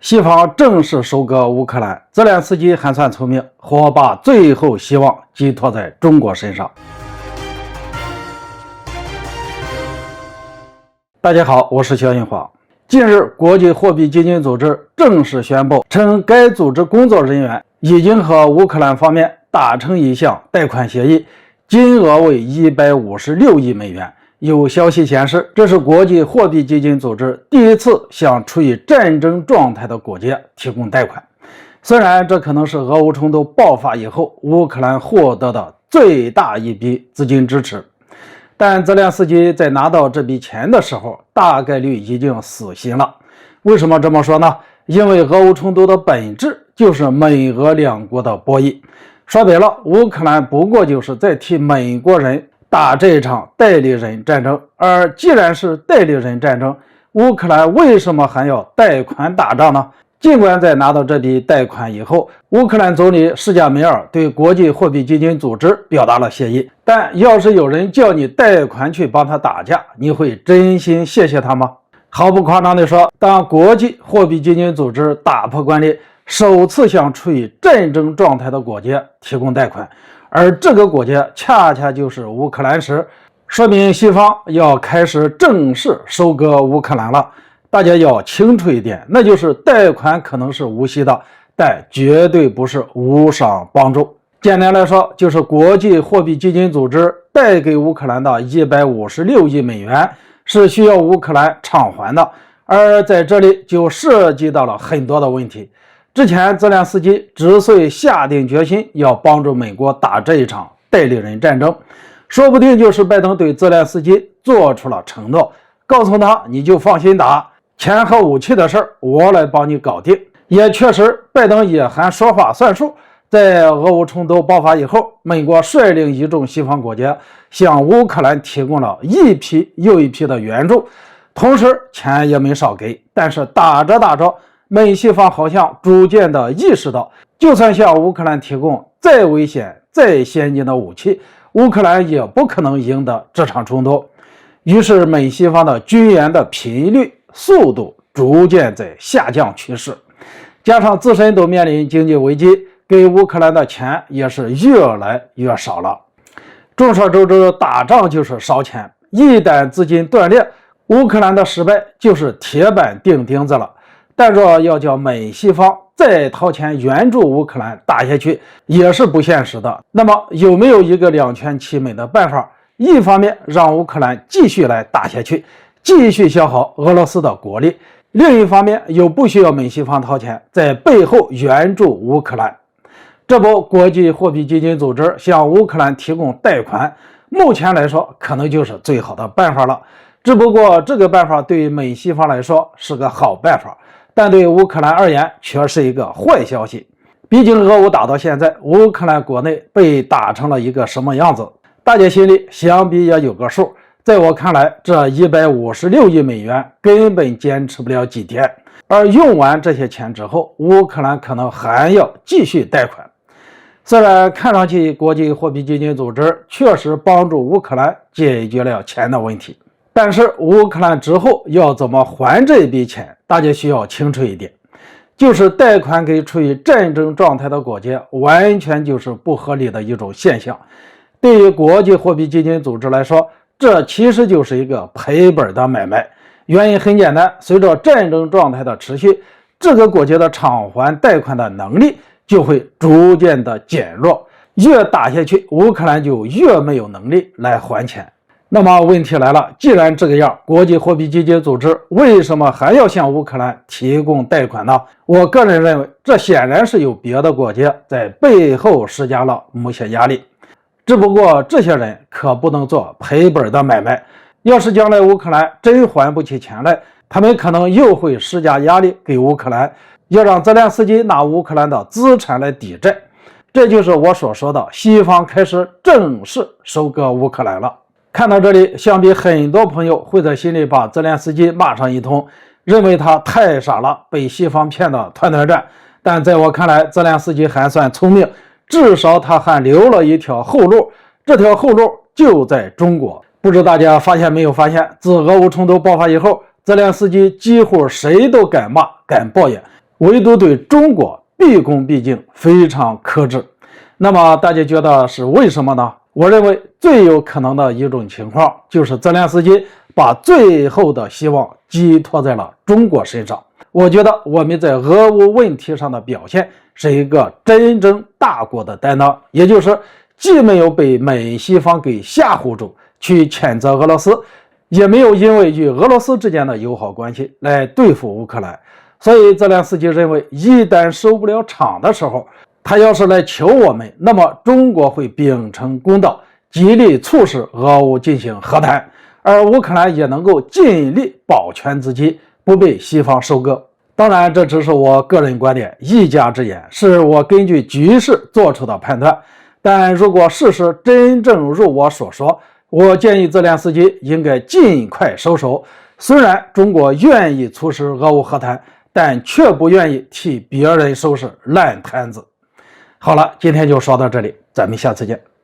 西方正式收割乌克兰，泽连斯基还算聪明，或把最后希望寄托在中国身上。大家好，我是肖映华。近日，国际货币基金组织正式宣布，称该组织工作人员已经和乌克兰方面达成一项贷款协议，金额为156亿美元。有消息显示，这是国际货币基金组织第一次向处于战争状态的国家提供贷款。虽然这可能是俄乌冲突爆发以后乌克兰获得的最大一笔资金支持，但泽连斯基在拿到这笔钱的时候，大概率已经死心了。为什么这么说呢？因为俄乌冲突的本质就是美俄两国的博弈。说白了，乌克兰不过就是在替美国人打这一场代理人战争，而既然是代理人战争，乌克兰为什么还要贷款打仗呢？尽管在拿到这笔贷款以后，乌克兰总理施贾梅尔对国际货币基金组织表达了谢意，但要是有人叫你贷款去帮他打架，你会真心谢谢他吗？毫不夸张地说，当国际货币基金组织打破惯例，首次向处于战争状态的国家提供贷款，而这个国家恰恰就是乌克兰时，说明西方要开始正式收割乌克兰了。大家要清楚一点，那就是贷款可能是无息的，但绝对不是无偿帮助。简单来说，就是国际货币基金组织贷给乌克兰的156亿美元是需要乌克兰偿还的，而在这里就涉及到了很多的问题。之前泽连斯基之所以下定决心要帮助美国打这一场代理人战争，说不定就是拜登对泽连斯基做出了承诺，告诉他你就放心打，钱和武器的事儿我来帮你搞定。也确实，拜登也还说话算数。在俄乌冲突爆发以后，美国率领一众西方国家向乌克兰提供了一批又一批的援助，同时钱也没少给。但是打着打着，美西方好像逐渐的意识到，就算向乌克兰提供再危险再先进的武器，乌克兰也不可能赢得这场冲突。于是美西方的军援的频率速度逐渐在下降趋势，加上自身都面临经济危机，给乌克兰的钱也是越来越少了。众所周知，打仗就是烧钱，一旦资金断裂，乌克兰的失败就是铁板钉钉子了。但若要叫美西方再掏钱援助乌克兰打下去，也是不现实的。那么有没有一个两全其美的办法？一方面让乌克兰继续来打下去，继续消耗俄罗斯的国力，另一方面又不需要美西方掏钱，在背后援助乌克兰。这不，国际货币基金组织向乌克兰提供贷款，目前来说可能就是最好的办法了。只不过这个办法对于美西方来说是个好办法，但对乌克兰而言却是一个坏消息。毕竟俄乌打到现在，乌克兰国内被打成了一个什么样子，大家心里想必也有个数。在我看来，这156亿美元根本坚持不了几天，而用完这些钱之后，乌克兰可能还要继续贷款。虽然看上去国际货币基金组织确实帮助乌克兰解决了钱的问题，但是乌克兰之后要怎么还这笔钱，大家需要清楚一点。就是贷款给处于战争状态的国家，完全就是不合理的一种现象。对于国际货币基金组织来说，这其实就是一个赔本的买卖。原因很简单，随着战争状态的持续，这个国家的偿还贷款的能力就会逐渐的减弱，越打下去，乌克兰就越没有能力来还钱。那么问题来了，既然这个样，国际货币基金组织为什么还要向乌克兰提供贷款呢？我个人认为，这显然是有别的国家在背后施加了某些压力。只不过这些人可不能做赔本的买卖，要是将来乌克兰真还不起钱来，他们可能又会施加压力给乌克兰，要让泽连斯基拿乌克兰的资产来抵债。这就是我所说的西方开始正式收割乌克兰了。看到这里，想必很多朋友会在心里把泽连斯基骂上一通，认为他太傻了，被西方骗得团团转。但在我看来，泽连斯基还算聪明，至少他还留了一条后路，这条后路就在中国。不知大家发现没有发现，自俄乌冲突爆发以后，泽连斯基几乎谁都敢骂敢抱怨，唯独对中国毕恭毕敬，非常克制。那么大家觉得是为什么呢？我认为最有可能的一种情况就是泽连斯基把最后的希望寄托在了中国身上。我觉得我们在俄乌问题上的表现是一个真正大国的担当，也就是既没有被美西方给吓唬住去谴责俄罗斯，也没有因为与俄罗斯之间的友好关系来对付乌克兰。所以泽连斯基认为，一旦收不了场的时候，他要是来求我们，那么中国会秉承公道，极力促使俄乌进行和谈，而乌克兰也能够尽力保全自己，不被西方收割。当然，这只是我个人观点，一家之言，是我根据局势做出的判断。但如果事实真正如我所说，我建议泽连斯基应该尽快收手。虽然中国愿意促使俄乌和谈，但却不愿意替别人收拾烂摊子。好了，今天就说到这里，咱们下次见。